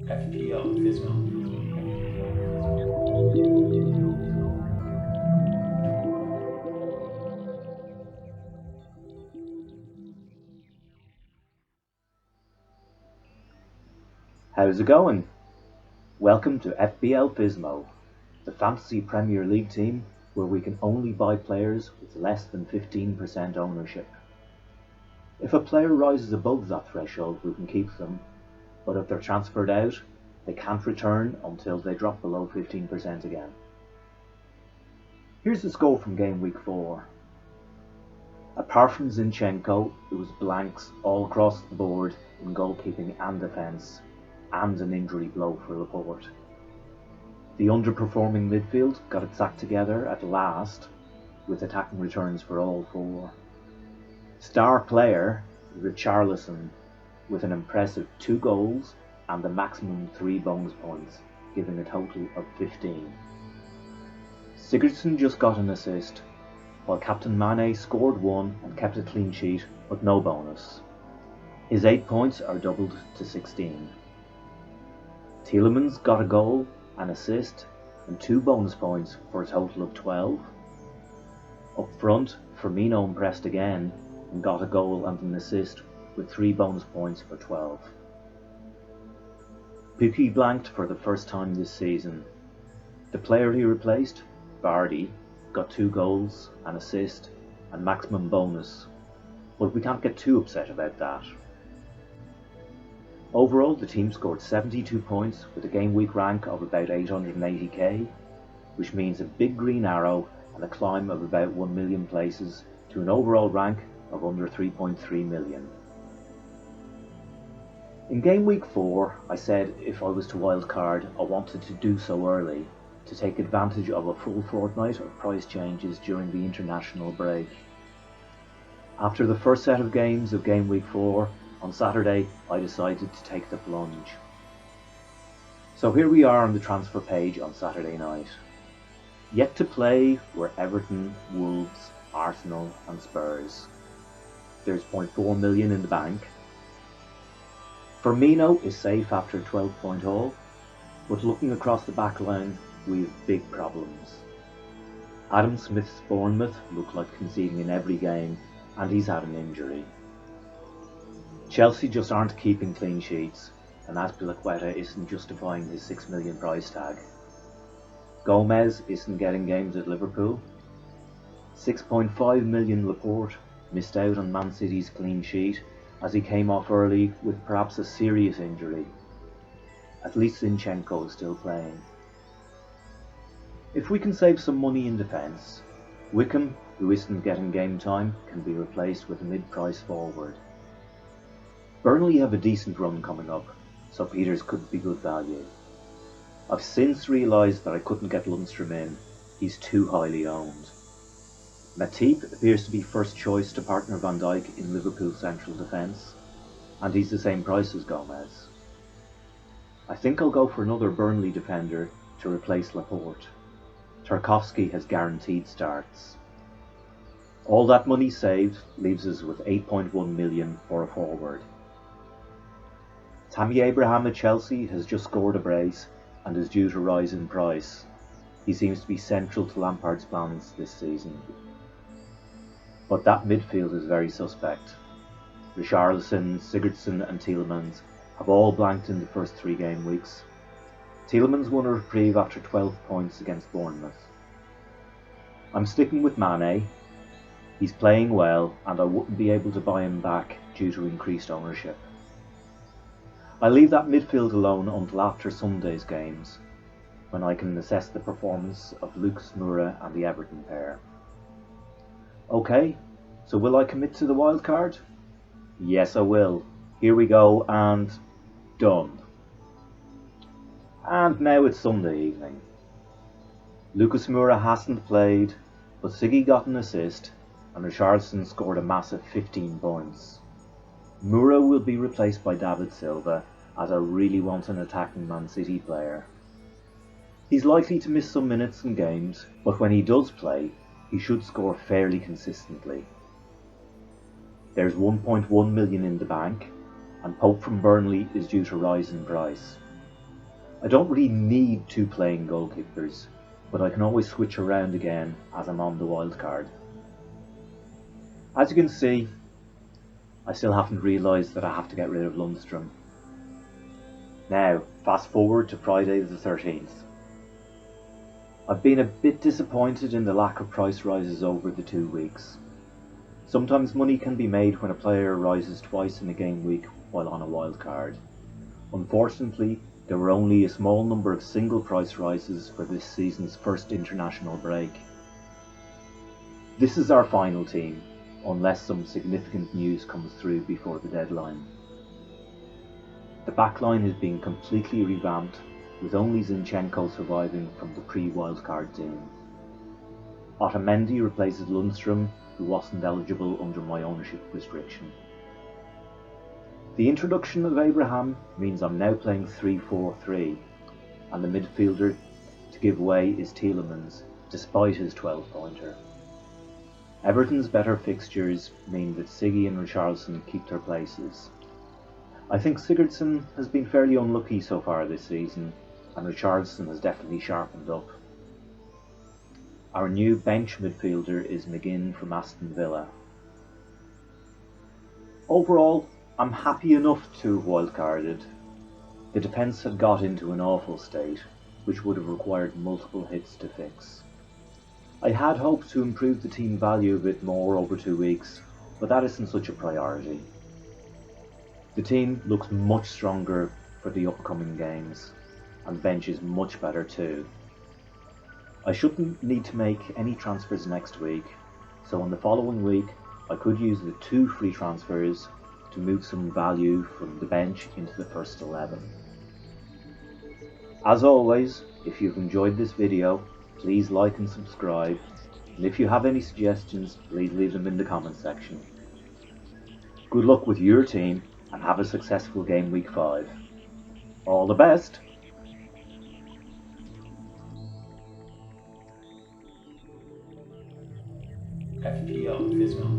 FPL Fizmo. How's it going? Welcome to FPL Fizmo, the Fantasy Premier League team where we can only buy players with less than 15% ownership. If a player rises above that threshold, we can keep them, but if they're transferred out, they can't return until they drop below 15% again. Here's the score from game week 4. Apart from Zinchenko, it was blanks all across the board in goalkeeping and defence, and an injury blow for Laporte. The underperforming midfield got its act together at last, with attacking returns for all four. Star player Richarlison with an impressive 2 goals and a maximum 3 bonus points, giving a total of 15. Sigurdsson just got an assist, while Captain Mane scored 1 and kept a clean sheet but no bonus. His 8 points are doubled to 16. Tielemans got a goal, an assist and 2 bonus points for a total of 12. Up front, Firmino impressed again and got a goal and an assist with 3 bonus points for 12. Pukki blanked for the first time this season. The player he replaced, Vardy, got 2 goals, an assist and maximum bonus, but we can't get too upset about that. Overall, the team scored 72 points with a game week rank of about 880k, which means a big green arrow and a climb of about 1 million places to an overall rank of under 3.3 million. In game week 4, I said if I was to wildcard, I wanted to do so early, to take advantage of a full fortnight of price changes during the international break. After the first set of games of game week 4, on Saturday I decided to take the plunge. So here we are on the transfer page on Saturday night. Yet to play were Everton, Wolves, Arsenal and Spurs. There's 0.4 million in the bank. Firmino is safe after 12 point haul, but looking across the back line we have big problems. Adam Smith's Bournemouth look like conceding in every game and he's had an injury. Chelsea just aren't keeping clean sheets and Azpilicueta isn't justifying his 6 million price tag. Gomez isn't getting games at Liverpool. 6.5 million Laporte missed out on Man City's clean sheet as he came off early with perhaps a serious injury. At least Zinchenko is still playing. If we can save some money in defence, Wickham, who isn't getting game time, can be replaced with a mid-price forward. Burnley have a decent run coming up, so Peters could be good value. I've since realised that I couldn't get Lundstram in, he's too highly owned. Matip appears to be first choice to partner Van Dijk in Liverpool's central defence, and he's the same price as Gomez. I think I'll go for another Burnley defender to replace Laporte. Tarkowski has guaranteed starts. All that money saved leaves us with 8.1 million for a forward. Tammy Abraham at Chelsea has just scored a brace and is due to rise in price. He seems to be central to Lampard's plans this season. But that midfield is very suspect. Richarlison, Sigurdsson and Tielemans have all blanked in the first 3 game weeks. Tielemans won a reprieve after 12 points against Bournemouth. I'm sticking with Mane. He's playing well and I wouldn't be able to buy him back due to increased ownership. I leave that midfield alone until after Sunday's games, when I can assess the performance of Lucas Moura and the Everton pair. Okay, so will I commit to the wildcard? Yes I will. Here we go and done. And now it's Sunday evening. Lucas Moura hasn't played, but Siggy got an assist and Richarlison scored a massive 15 points. Moura will be replaced by David Silva, as I really want an attacking Man City player. He's likely to miss some minutes in games, but when he does play, he should score fairly consistently. There's 1.1 million in the bank, and Pope from Burnley is due to rise in price. I don't really need 2 playing goalkeepers, but I can always switch around again as I'm on the wildcard. As you can see, I still haven't realised that I have to get rid of Lundstrom. Now, fast forward to Friday the 13th. I've been a bit disappointed in the lack of price rises over the 2 weeks. Sometimes money can be made when a player rises twice in a game week while on a wildcard. Unfortunately, there were only a small number of single price rises for this season's first international break. This is our final team, unless some significant news comes through before the deadline. The backline has been completely revamped, with only Zinchenko surviving from the pre-wildcard team. Otamendi replaces Lundstrom, who wasn't eligible under my ownership restriction. The introduction of Abraham means I'm now playing 3-4-3, and the midfielder to give way is Tielemans, despite his 12-pointer. Everton's better fixtures mean that Siggy and Richarlison keep their places. I think Sigurdsson has been fairly unlucky so far this season, and Richarlison has definitely sharpened up. Our new bench midfielder is McGinn from Aston Villa. Overall, I'm happy enough to have wildcarded. The defence had got into an awful state, which would have required multiple hits to fix. I had hoped to improve the team value a bit more over 2 weeks, but that isn't such a priority. The team looks much stronger for the upcoming games, and the bench is much better too. I shouldn't need to make any transfers next week, so in the following week I could use the 2 free transfers to move some value from the bench into the first 11. As always, if you've enjoyed this video, please like and subscribe, and if you have any suggestions, please leave them in the comment section. Good luck with your team, and have a successful game week 5. All the best! FPL Fizmo.